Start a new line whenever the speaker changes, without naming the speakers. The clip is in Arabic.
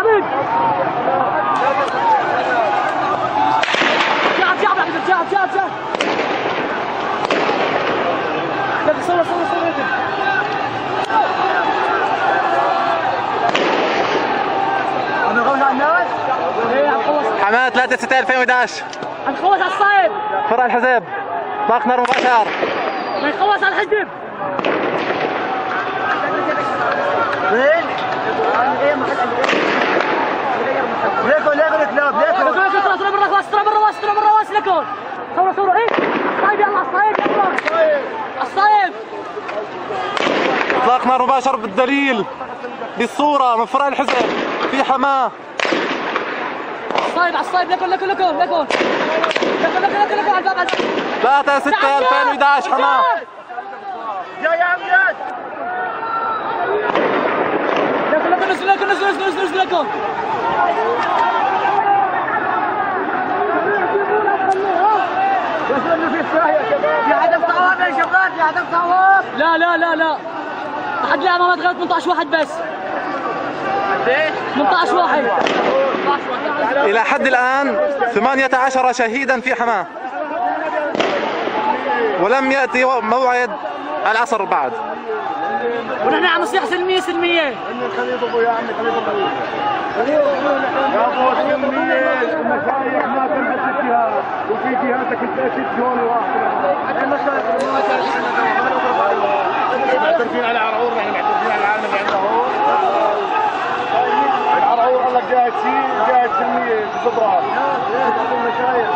حبيب جاب صور
حماة 3/6/2011
هنخلص على الصيد
فرع الحزب اطلاق نار مباشر
هنخلص على الحزب
وين؟ ليكو الكلاب ليكو
ترى برا واس لكم صوروا ايه الصيد يلا الصيد
اطلاق نار مباشر بالدليل بالصورة من فرع الحزب في حماة
على الصيد لكم على الباب
3/6/2011 حماة
يا امجد
نزل لكم
في هدف صواب يا شباب في هدف صواب
لا لحد الان ما تغير 18 واحد بس 18 واحد
إلى حد الآن 18 شهيدا في حماة ولم يأتي موعد العصر بعد
ونحن عم نصيح سلمية
خليه ضبو يا عمي خليه ضبو يا ابو سلمية المشايخ ما تنحس الجهاد وفي جهاتك انت ست جول واحد معترفين على عرعور نحن معترفين على العالم اللي عندنا هون عرعور قال لك جاهد سلمية بالضبط المشايخ